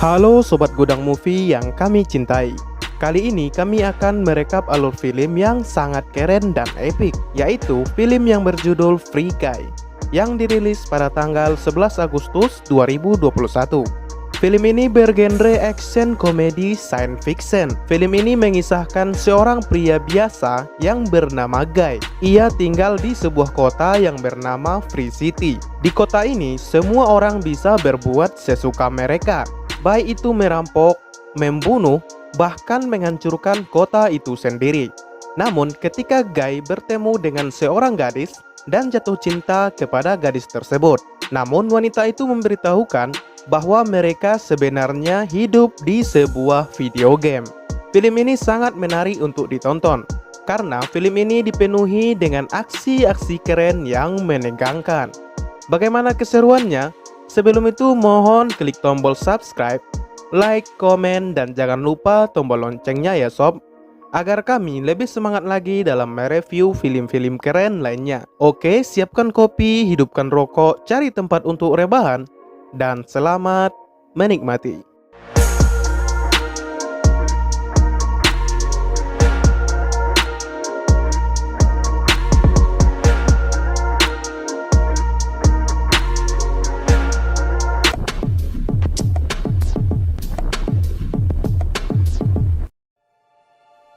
Halo Sobat Gudang Movie yang kami cintai. Kali ini kami akan merekap alur film yang sangat keren dan epik, yaitu film yang berjudul Free Guy yang dirilis pada tanggal 11 Agustus 2021. Film ini bergenre action, komedi, science fiction. Film ini mengisahkan seorang pria biasa yang bernama Guy. Ia tinggal di sebuah kota yang bernama Free City. Di kota ini, semua orang bisa berbuat sesuka mereka, baik itu merampok, membunuh, bahkan menghancurkan kota itu sendiri. Namun ketika Guy bertemu dengan seorang gadis dan jatuh cinta kepada gadis tersebut, namun wanita itu memberitahukan bahwa mereka sebenarnya hidup di sebuah video game. Film ini sangat menarik untuk ditonton karena film ini dipenuhi dengan aksi-aksi keren yang menegangkan. Bagaimana keseruannya? Sebelum itu mohon klik tombol subscribe, like, komen, dan jangan lupa tombol loncengnya ya sob, agar kami lebih semangat lagi dalam mereview film-film keren lainnya. Oke, siapkan kopi, hidupkan rokok, cari tempat untuk rebahan, dan selamat menikmati.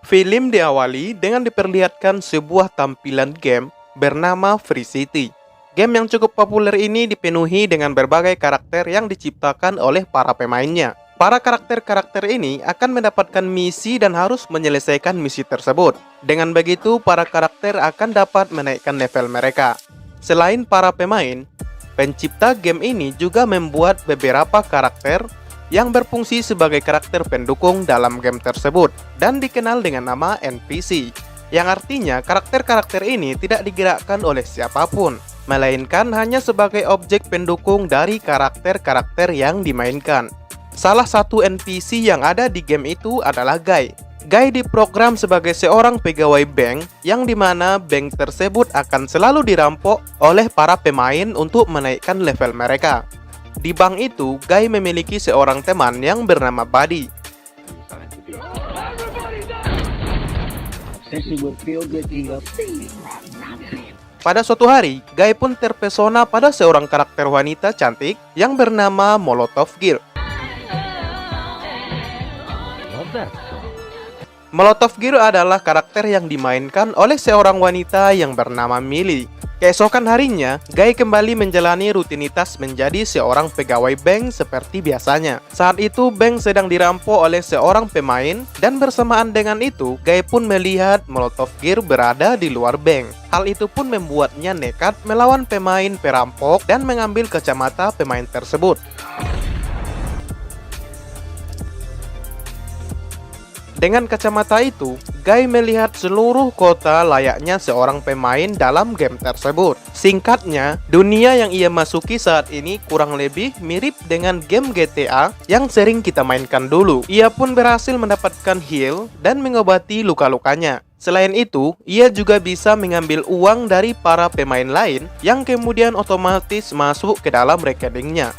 Film diawali dengan diperlihatkan sebuah tampilan game bernama Free City. Game yang cukup populer ini dipenuhi dengan berbagai karakter yang diciptakan oleh para pemainnya. Para karakter-karakter ini akan mendapatkan misi dan harus menyelesaikan misi tersebut. Dengan begitu, para karakter akan dapat menaikkan level mereka. Selain para pemain, pencipta game ini juga membuat beberapa karakter yang berfungsi sebagai karakter pendukung dalam game tersebut dan dikenal dengan nama NPC, yang artinya karakter-karakter ini tidak digerakkan oleh siapapun, melainkan hanya sebagai objek pendukung dari karakter-karakter yang dimainkan. Salah satu NPC yang ada di game itu adalah Guy. Guy diprogram sebagai seorang pegawai bank, yang dimana bank tersebut akan selalu dirampok oleh para pemain untuk menaikkan level mereka. Di bank itu, Guy memiliki seorang teman yang bernama Buddy. Pada suatu hari, Guy pun terpesona pada seorang karakter wanita cantik yang bernama Molotov Girl. Molotov Girl adalah karakter yang dimainkan oleh seorang wanita yang bernama Millie. Keesokan harinya, Guy kembali menjalani rutinitas menjadi seorang pegawai bank seperti biasanya. Saat itu, bank sedang dirampok oleh seorang pemain, dan bersamaan dengan itu, Guy pun melihat Molotov Girl berada di luar bank. Hal itu pun membuatnya nekat melawan pemain perampok dan mengambil kacamata pemain tersebut. Dengan kacamata itu, Guy melihat seluruh kota layaknya seorang pemain dalam game tersebut. Singkatnya, dunia yang ia masuki saat ini kurang lebih mirip dengan game GTA yang sering kita mainkan dulu. Ia pun berhasil mendapatkan heal dan mengobati luka-lukanya. Selain itu, ia juga bisa mengambil uang dari para pemain lain yang kemudian otomatis masuk ke dalam rekeningnya.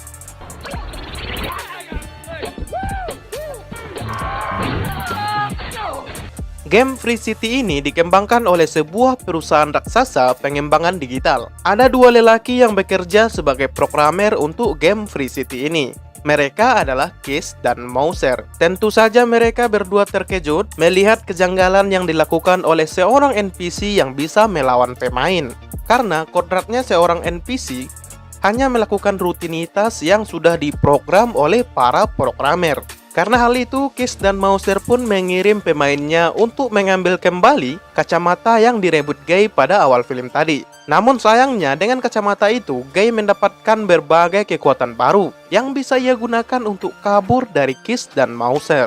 Game Free City ini dikembangkan oleh sebuah perusahaan raksasa pengembangan digital. Ada dua lelaki yang bekerja sebagai programmer untuk game Free City ini. Mereka adalah Keith dan Mouser. Tentu saja mereka berdua terkejut melihat kejanggalan yang dilakukan oleh seorang NPC yang bisa melawan pemain. Karena kodratnya seorang NPC hanya melakukan rutinitas yang sudah diprogram oleh para programmer. Karena hal itu, Keith dan Mouser pun mengirim pemainnya untuk mengambil kembali kacamata yang direbut Guy pada awal film tadi. Namun sayangnya, dengan kacamata itu, Guy mendapatkan berbagai kekuatan baru yang bisa ia gunakan untuk kabur dari Keith dan Mouser.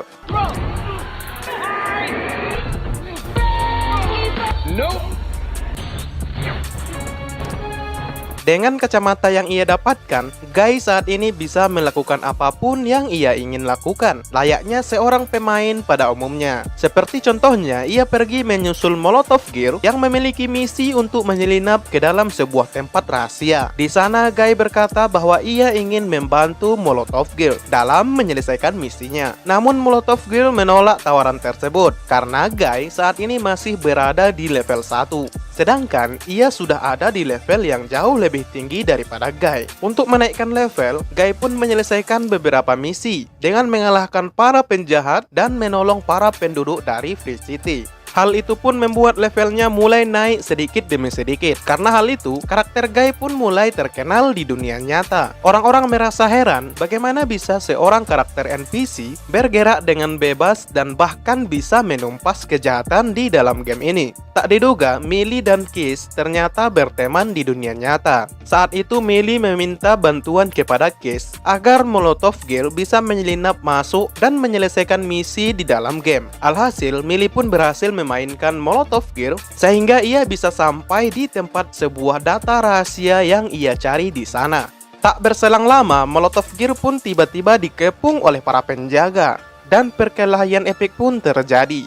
Dengan kacamata yang ia dapatkan, Guy saat ini bisa melakukan apapun yang ia ingin lakukan, layaknya seorang pemain pada umumnya. Seperti contohnya, ia pergi menyusul Molotov Gear yang memiliki misi untuk menyelinap ke dalam sebuah tempat rahasia. Di sana, Guy berkata bahwa ia ingin membantu Molotov Gear dalam menyelesaikan misinya. Namun Molotov Gear menolak tawaran tersebut karena Guy saat ini masih berada di level 1. Sedangkan ia sudah ada di level yang jauh lebih tinggi daripada Guy. Untuk menaikkan level, Guy pun menyelesaikan beberapa misi dengan mengalahkan para penjahat dan menolong para penduduk dari Free City. Hal itu pun membuat levelnya mulai naik sedikit demi sedikit. Karena hal itu, karakter Guy pun mulai terkenal di dunia nyata. Orang-orang merasa heran bagaimana bisa seorang karakter NPC bergerak dengan bebas dan bahkan bisa menumpas kejahatan di dalam game ini. Tak diduga, Millie dan Kiss ternyata berteman di dunia nyata. Saat itu Millie meminta bantuan kepada Kiss agar Molotov Gear bisa menyelinap masuk dan menyelesaikan misi di dalam game. Alhasil, Millie pun berhasil memainkan Molotov Gear sehingga ia bisa sampai di tempat sebuah data rahasia yang ia cari di sana. Tak berselang lama, Molotov Gear pun tiba-tiba dikepung oleh para penjaga dan perkelahian epik pun terjadi.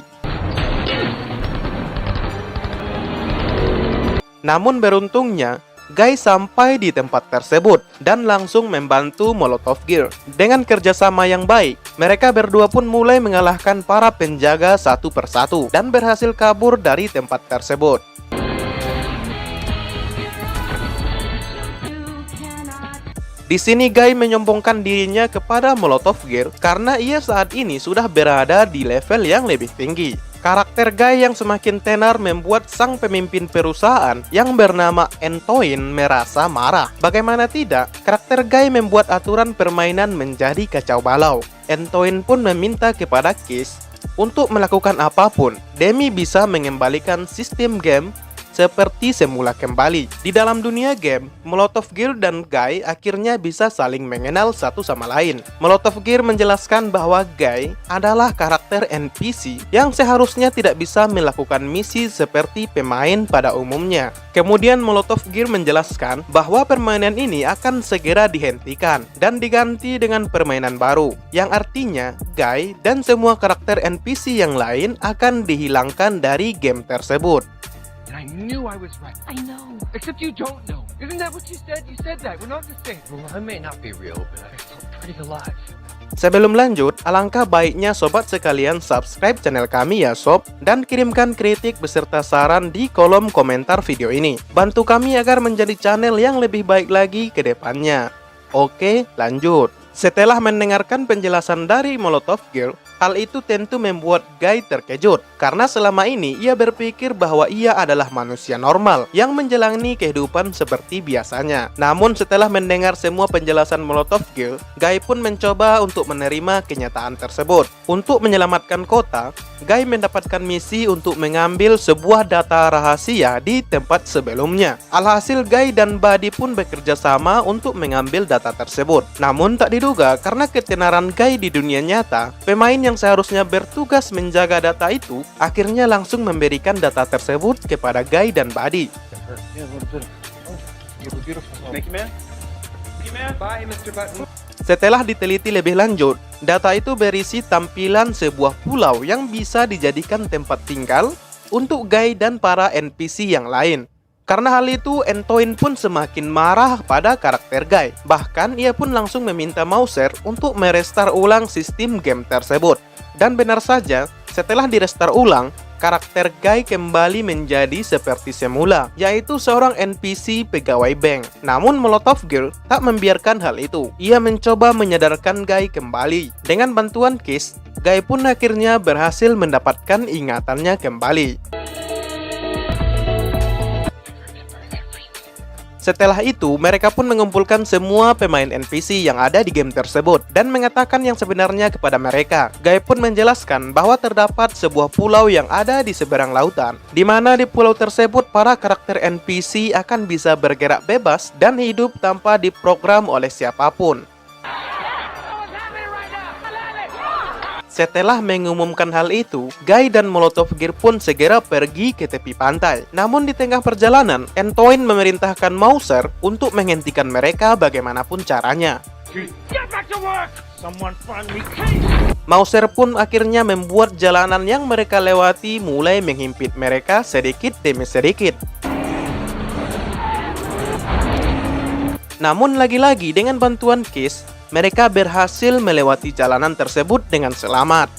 Namun beruntungnya, Guy sampai di tempat tersebut dan langsung membantu Molotov Gear. Dengan kerjasama yang baik, mereka berdua pun mulai mengalahkan para penjaga satu persatu dan berhasil kabur dari tempat tersebut. Di sini Guy menyombongkan dirinya kepada Molotov Gear karena ia saat ini sudah berada di level yang lebih tinggi. Karakter Guy yang semakin tenar membuat sang pemimpin perusahaan yang bernama Antoine merasa marah. Bagaimana tidak, karakter Guy membuat aturan permainan menjadi kacau balau. Antoine pun meminta kepada Kiss untuk melakukan apapun demi bisa mengembalikan sistem game seperti semula kembali. Di dalam dunia game, Molotov Gear dan Guy akhirnya bisa saling mengenal satu sama lain. Molotov Gear menjelaskan bahwa Guy adalah karakter NPC yang seharusnya tidak bisa melakukan misi seperti pemain pada umumnya. Kemudian Molotov Gear menjelaskan bahwa permainan ini akan segera dihentikan dan diganti dengan permainan baru, yang artinya Guy dan semua karakter NPC yang lain akan dihilangkan dari game tersebut. I knew I was right. I know. Except you don't know. Isn't that what you said? You said that. We're not the same. Well, I may not be real, but I feel pretty alive. Sebelum lanjut, alangkah baiknya sobat sekalian subscribe channel kami ya sob, dan kirimkan kritik beserta saran di kolom komentar video ini. Bantu kami agar menjadi channel yang lebih baik lagi ke depannya. Oke, lanjut. Setelah mendengarkan penjelasan dari Molotov Gear, hal itu tentu membuat Guy terkejut karena selama ini ia berpikir bahwa ia adalah manusia normal yang menjalani kehidupan seperti biasanya. Namun setelah mendengar semua penjelasan Molotov Gear, Guy pun mencoba untuk menerima kenyataan tersebut. Untuk menyelamatkan kota, Guy mendapatkan misi untuk mengambil sebuah data rahasia di tempat sebelumnya. Alhasil Guy dan Buddy pun bekerja sama untuk mengambil data tersebut. Namun tak diduga karena ketenaran Guy di dunia nyata, pemain yang seharusnya bertugas menjaga data itu akhirnya langsung memberikan data tersebut kepada Guy dan Buddy. Setelah diteliti lebih lanjut, data itu berisi tampilan sebuah pulau yang bisa dijadikan tempat tinggal untuk Guy dan para NPC yang lain. Karena hal itu, Antoine pun semakin marah pada karakter Guy. Bahkan ia pun langsung meminta Mauser untuk merestart ulang sistem game tersebut. Dan benar saja, setelah direstart ulang, karakter Guy kembali menjadi seperti semula, yaitu seorang NPC pegawai bank. Namun Molotov Gear tak membiarkan hal itu. Ia mencoba menyadarkan Guy kembali. Dengan bantuan Kiss, Guy pun akhirnya berhasil mendapatkan ingatannya kembali. Setelah itu, mereka pun mengumpulkan semua pemain NPC yang ada di game tersebut dan mengatakan yang sebenarnya kepada mereka. Guy pun menjelaskan bahwa terdapat sebuah pulau yang ada di seberang lautan, di mana di pulau tersebut para karakter NPC akan bisa bergerak bebas dan hidup tanpa diprogram oleh siapapun. Setelah mengumumkan hal itu, Guy dan Molotov Gear pun segera pergi ke tepi pantai. Namun di tengah perjalanan, Antoine memerintahkan Mauser untuk menghentikan mereka bagaimanapun caranya. Get back to work! Someone find me Keith! Mauser pun akhirnya membuat jalanan yang mereka lewati mulai menghimpit mereka sedikit demi sedikit. Namun lagi-lagi dengan bantuan Kiss, mereka berhasil melewati jalanan tersebut dengan selamat.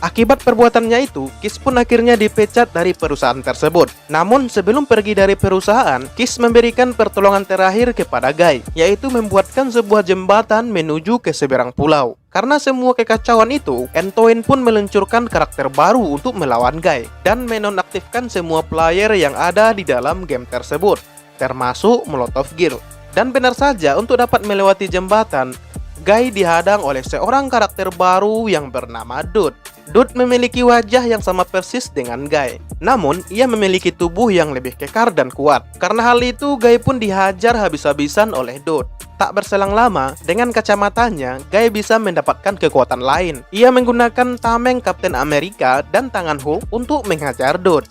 Akibat perbuatannya itu, Kiss pun akhirnya dipecat dari perusahaan tersebut. Namun sebelum pergi dari perusahaan, Kiss memberikan pertolongan terakhir kepada Guy, yaitu membuatkan sebuah jembatan menuju ke seberang pulau. Karena semua kekacauan itu, Antoine pun meluncurkan karakter baru untuk melawan Guy dan menonaktifkan semua player yang ada di dalam game tersebut, termasuk Molotov Gear. Dan benar saja, untuk dapat melewati jembatan, Guy dihadang oleh seorang karakter baru yang bernama Dude. Dude memiliki wajah yang sama persis dengan Guy. Namun, ia memiliki tubuh yang lebih kekar dan kuat. Karena hal itu, Guy pun dihajar habis-habisan oleh Dude. Tak berselang lama, dengan kacamatanya, Guy bisa mendapatkan kekuatan lain. Ia menggunakan tameng Kapten Amerika dan tangan Hulk untuk menghajar Dude.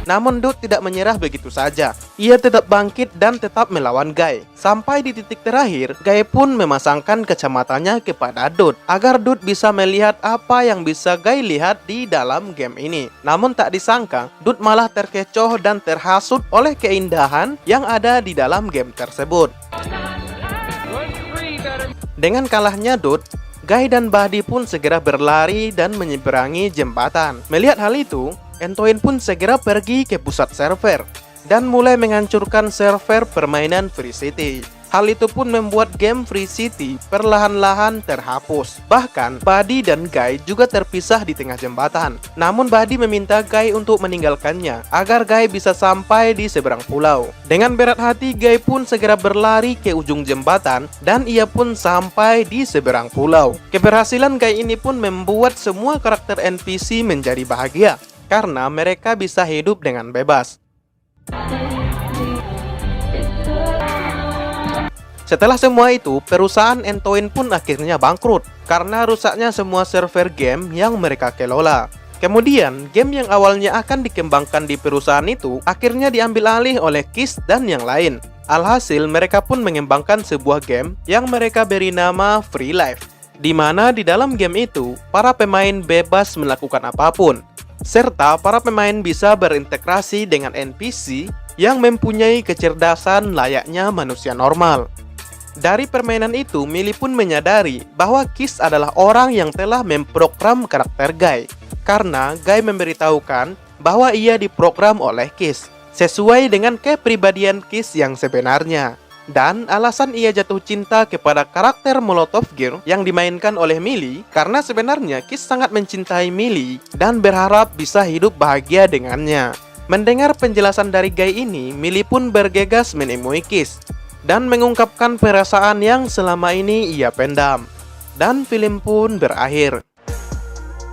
Namun Dude tidak menyerah begitu saja. Ia tetap bangkit dan tetap melawan Guy. Sampai di titik terakhir, Guy pun memasangkan kacamatanya kepada Dude agar Dude bisa melihat apa yang bisa Guy lihat di dalam game ini. Namun tak disangka, Dude malah terkecoh dan terhasut oleh keindahan yang ada di dalam game tersebut. Dengan kalahnya Dude, Guy dan Buddy pun segera berlari dan menyeberangi jembatan. Melihat hal itu, Antoine pun segera pergi ke pusat server dan mulai menghancurkan server permainan Free City. Hal itu pun membuat game Free City perlahan-lahan terhapus. Bahkan, Buddy dan Guy juga terpisah di tengah jembatan. Namun Buddy meminta Guy untuk meninggalkannya agar Guy bisa sampai di seberang pulau. Dengan berat hati, Guy pun segera berlari ke ujung jembatan dan ia pun sampai di seberang pulau. Keberhasilan Guy ini pun membuat semua karakter NPC menjadi bahagia karena mereka bisa hidup dengan bebas. Setelah semua itu, perusahaan Antoine pun akhirnya bangkrut karena rusaknya semua server game yang mereka kelola. Kemudian, game yang awalnya akan dikembangkan di perusahaan itu akhirnya diambil alih oleh Kiss dan yang lain. Alhasil, mereka pun mengembangkan sebuah game yang mereka beri nama Free Life, di mana di dalam game itu, para pemain bebas melakukan apapun, serta para pemain bisa berintegrasi dengan NPC yang mempunyai kecerdasan layaknya manusia normal. Dari permainan itu, Millie pun menyadari bahwa Kiss adalah orang yang telah memprogram karakter Guy, karena Guy memberitahukan bahwa ia diprogram oleh Kiss sesuai dengan kepribadian Kiss yang sebenarnya. Dan alasan ia jatuh cinta kepada karakter Molotov Gear yang dimainkan oleh Millie karena sebenarnya Kiss sangat mencintai Millie dan berharap bisa hidup bahagia dengannya. Mendengar penjelasan dari Guy ini, Millie pun bergegas menemui Kiss dan mengungkapkan perasaan yang selama ini ia pendam. Dan film pun berakhir.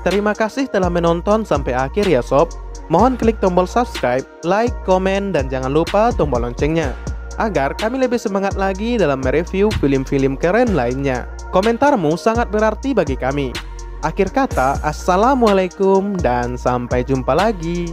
Terima kasih telah menonton sampai akhir ya sob. Mohon klik tombol subscribe, like, komen, dan jangan lupa tombol loncengnya agar kami lebih semangat lagi dalam mereview film-film keren lainnya. Komentarmu sangat berarti bagi kami. Akhir kata, assalamualaikum dan sampai jumpa lagi.